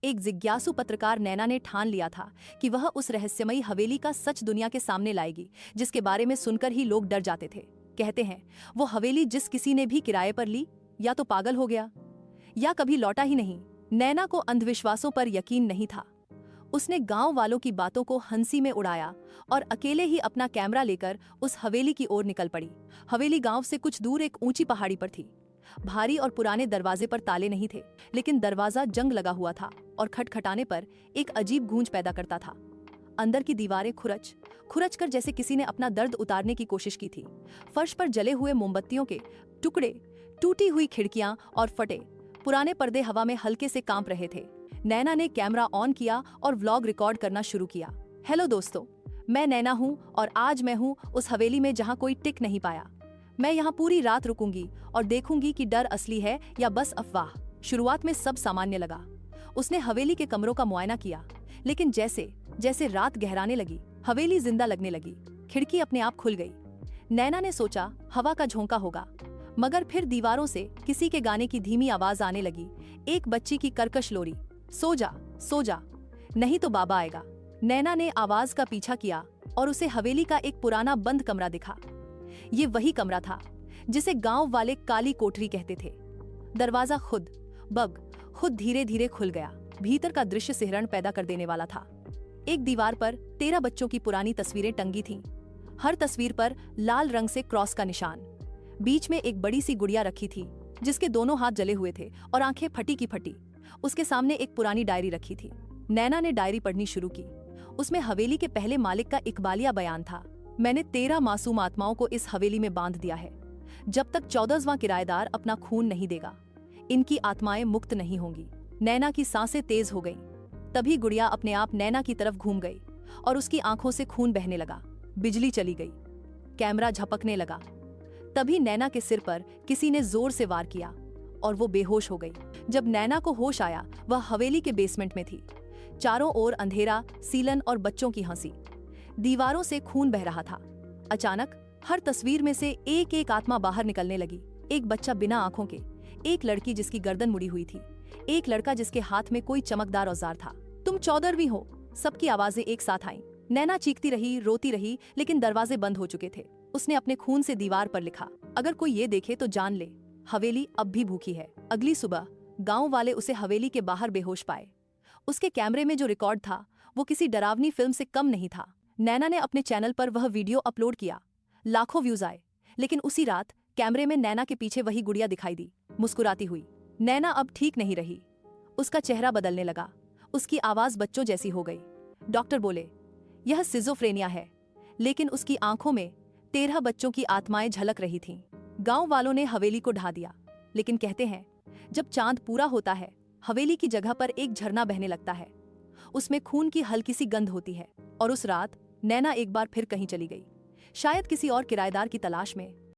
एक जिज्ञासु पत्रकार नैना ने ठान लिया था कि वह उस रहस्यमयी हवेली का सच दुनिया के सामने लाएगी, जिसके बारे में सुनकर ही लोग डर जाते थे। कहते हैं, वो हवेली जिस किसी ने भी किराए पर ली, या तो पागल हो गया या कभी लौटा ही नहीं। नैना को अंधविश्वासों पर यकीन नहीं था। उसने गांव वालों की बातों को हंसी में उड़ाया और अकेले ही अपना कैमरा लेकर उस हवेली की ओर निकल पड़ी। हवेली गांव से कुछ दूर एक ऊंची पहाड़ी पर थी। भारी और पुराने दरवाजे पर ताले नहीं थे, लेकिन दरवाजा जंग लगा हुआ था और खटखटाने पर एक अजीब गूंज पैदा करता था। अंदर की दीवारें खुरच खुरच कर जैसे किसी ने अपना दर्द उतारने की कोशिश की थी। फर्श पर जले हुए मोमबत्तियों के टुकड़े, टूटी हुई खिड़कियां और फटे पुराने पर्दे हवा में हल्के से कांप रहे थे। नैना ने कैमरा ऑन किया और व्लॉग रिकॉर्ड करना शुरू किया। हेलो दोस्तों, मैं नैना हूँ और आज मैं हूँ उस हवेली में जहाँ कोई टिक नहीं पाया। मैं यहाँ पूरी रात रुकूंगी और देखूंगी कि डर असली है या बस अफवाह। शुरुआत में सब सामान्य लगा। उसने हवेली के कमरों का मुआयना किया, लेकिन जैसे जैसे रात गहराने लगी, हवेली जिंदा लगने लगी। खिड़की अपने आप खुल गई। नैना ने सोचा हवा का झोंका होगा, मगर फिर दीवारों से किसी के गाने की धीमी आवाज आने लगी। एक बच्ची की कर्कश लोरी, सो जा, नहीं तो बाबा आएगा। नैना ने आवाज का पीछा किया और उसे हवेली का एक पुराना बंद कमरा दिखा। ये वही कमरा था जिसे गांव वाले काली कोठरी कहते थे। दरवाजा खुद धीरे धीरे खुल गया। भीतर का दृश्य सिहरण पैदा कर देने वाला था। एक दीवार पर 13 बच्चों की पुरानी तस्वीरें टंगी थीं। हर तस्वीर पर लाल रंग से क्रॉस का निशान। बीच में एक बड़ी सी गुड़िया रखी थी जिसके दोनों हाथ जले हुए थे और आंखें फटी की फटी। उसके सामने एक पुरानी डायरी रखी थी। नैना ने डायरी पढ़नी शुरू की। उसमें हवेली के पहले मालिक का इकबालिया बयान था। मैंने 13 मासूम आत्माओं को इस हवेली में बांध दिया है। जब तक 14वां किराएदार अपना खून नहीं देगा, इनकी आत्माएं मुक्त नहीं होंगी। नैना की सांसें तेज हो गईं। तभी गुड़िया अपने आप नैना की तरफ घूम गई और उसकी आंखों से खून बहने लगा। बिजली चली गई, कैमरा झपकने लगा। तभी नैना के सिर पर किसी ने जोर से वार किया और वो बेहोश हो गई। जब नैना को होश आया, वह हवेली के बेसमेंट में थी। चारों ओर अंधेरा, सीलन और बच्चों की हंसी। दीवारों से खून बह रहा था। अचानक हर तस्वीर में से एक एक आत्मा बाहर निकलने लगी। एक बच्चा बिना आंखों के, एक लड़की जिसकी गर्दन मुड़ी हुई थी, एक लड़का जिसके हाथ में कोई चमकदार औजार था। तुम 14वीं हो, सबकी आवाजें एक साथ आईं। नैना चीखती रही, रोती रही, लेकिन दरवाजे बंद हो चुके थे। उसने अपने खून से दीवार पर लिखा, अगर कोई ये देखे तो जान ले, हवेली अब भी भूखी है। अगली सुबह गांव वाले उसे हवेली के बाहर बेहोश पाए। उसके कैमरे में जो रिकॉर्ड था वो किसी डरावनी फिल्म से कम नहीं था। नैना ने अपने चैनल पर वह वीडियो अपलोड किया। लाखों व्यूज आए। लेकिन उसी रात कैमरे में नैना के पीछे वही गुड़िया दिखाई दी, मुस्कुराती हुई। नैना अब ठीक नहीं रही। उसका चेहरा बदलने लगा। उसकी आवाज बच्चों जैसी हो गई। डॉक्टर बोले यह सिजोफ्रेनिया है, लेकिन उसकी आंखों में 13 बच्चों की आत्माएं झलक रही थीं। गांव वालों ने हवेली को ढा दिया, लेकिन कहते हैं जब चांद पूरा होता है, हवेली की जगह पर एक झरना बहने लगता है। उसमें खून की हल्की सी गंध होती है। और उस रात नैना एक बार फिर कहीं चली गई, शायद किसी और किराएदार की तलाश में।